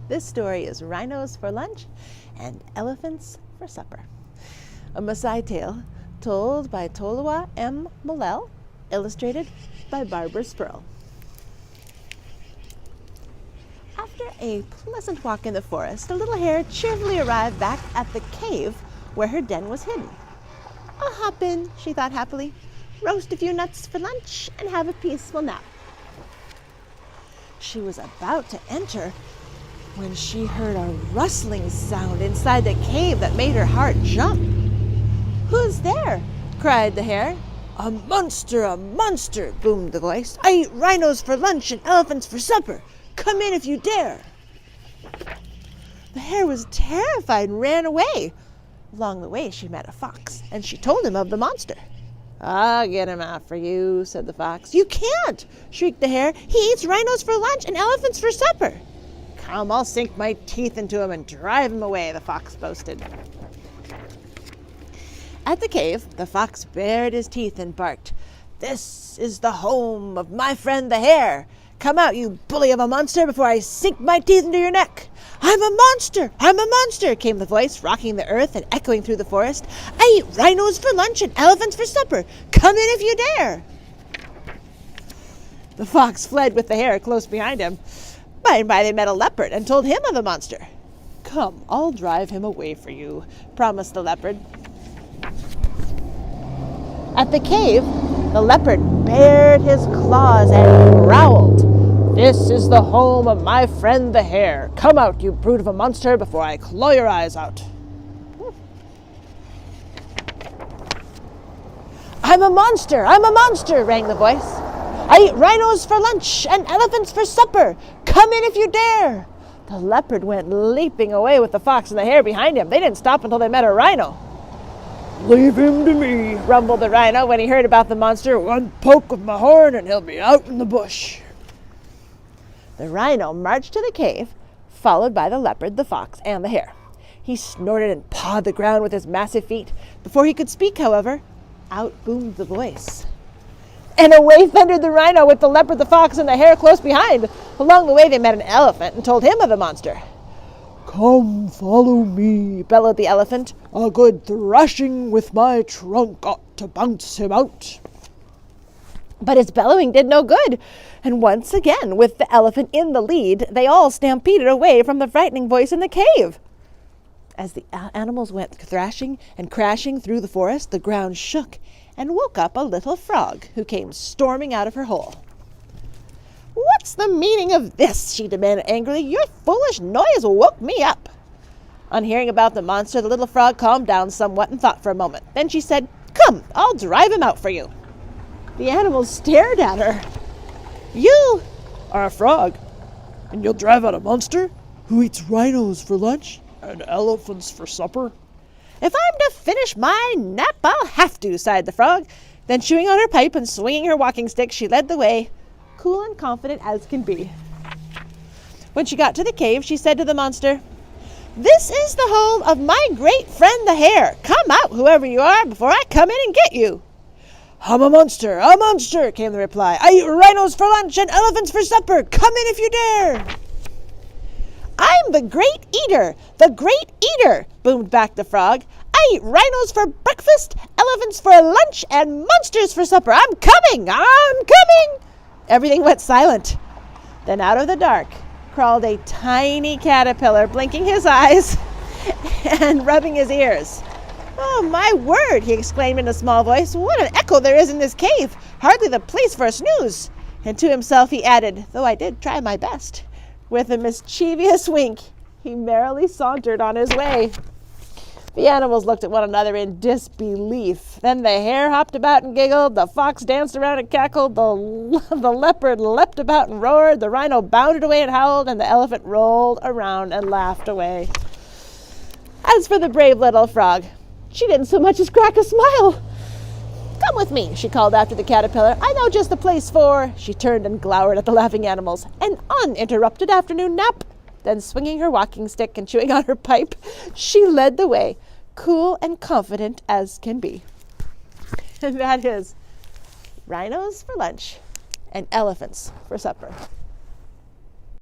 This story is Rhinos for lunch and elephants for supper. A Maasai tale told by Tolua M. Molell, illustrated by Barbara Spurl. After a pleasant walk in the forest, a little hare cheerfully arrived back at the cave where her den was hidden. "I'll hop in," she thought happily, "roast a few nuts for lunch and have a peaceful nap." She was about to enter when she heard a rustling sound inside the cave that made her heart jump. "Who's there?" cried the hare. "A monster, a monster," boomed the voice. "I eat rhinos for lunch and elephants for supper. Come in if you dare." The hare was terrified and ran away. Along the way, she met a fox, and she told him of the monster. "I'll get him out for you," said the fox. "You can't," shrieked the hare. "He eats rhinos for lunch and elephants for supper." "Come, I'll sink my teeth into him and drive him away," the fox boasted. At the cave, the fox bared his teeth and barked, "This is the home of my friend the hare. Come out, you bully of a monster, before I sink my teeth into your neck." "I'm a monster! I'm a monster!" came the voice, rocking the earth and echoing through the forest. "I eat rhinos for lunch and elephants for supper. Come in if you dare." The fox fled with the hare close behind him. By and by they met a leopard and told him of the monster. "Come, I'll drive him away for you," promised the leopard. At the cave, the leopard bared his claws and growled, "This is the home of my friend the hare. Come out, you brute of a monster, before I claw your eyes out." "I'm a monster! I'm a monster!" rang the voice. "I eat rhinos for lunch and elephants for supper. Come in if you dare." The leopard went leaping away with the fox and the hare behind him. They didn't stop until they met a rhino. "Leave him to me," rumbled the rhino when he heard about the monster. "One poke of my horn and he'll be out in the bush." The rhino marched to the cave, followed by the leopard, the fox, and the hare. He snorted and pawed the ground with his massive feet. Before he could speak, however, out boomed the voice. And away thundered the rhino with the leopard, the fox, and the hare close behind. Along the way they met an elephant and told him of the monster. "Come, follow me," bellowed the elephant. "A good thrashing with my trunk ought to bounce him out." But his bellowing did no good, and once again, with the elephant in the lead, they all stampeded away from the frightening voice in the cave. As the animals went thrashing and crashing through the forest, the ground shook and woke up a little frog who came storming out of her hole. "What's the meaning of this?" she demanded angrily. "Your foolish noise woke me up." On hearing about the monster, the little frog calmed down somewhat and thought for a moment. Then she said, "Come, I'll drive him out for you." The animals stared at her. "You are a frog, and you'll drive out a monster who eats rhinos for lunch and elephants for supper?" "If I'm to finish my nap, I'll have to," sighed the frog. Then, chewing on her pipe and swinging her walking stick, she led the way, cool and confident as can be. When she got to the cave, she said to the monster, "This is the home of my great friend the hare. Come out, whoever you are, before I come in and get you." "I'm a monster, came the reply. "I eat rhinos for lunch and elephants for supper. Come in if you dare." "I'm the great eater, boomed back the frog. "I eat rhinos for breakfast, elephants for lunch, and monsters for supper. I'm coming! Everything went silent. Then out of the dark crawled a tiny caterpillar, blinking his eyes and rubbing his ears. "Oh, my word," he exclaimed in a small voice. "What an echo there is in this cave! Hardly the place for a snooze." And to himself he added, "Though I did try my best." With a mischievous wink, he merrily sauntered on his way. The animals looked at one another in disbelief. Then the hare hopped about and giggled, the fox danced around and cackled, the leopard leapt about and roared, the rhino bounded away and howled, and the elephant rolled around and laughed away. As for the brave little frog, she didn't so much as crack a smile. "Come with me," she called after the caterpillar. "I know just the place for—" She turned and glowered at the laughing animals. "An uninterrupted afternoon nap." Then, swinging her walking stick and chewing on her pipe, she led the way, cool and confident as can be. And that is Rhinos for lunch and elephants for supper.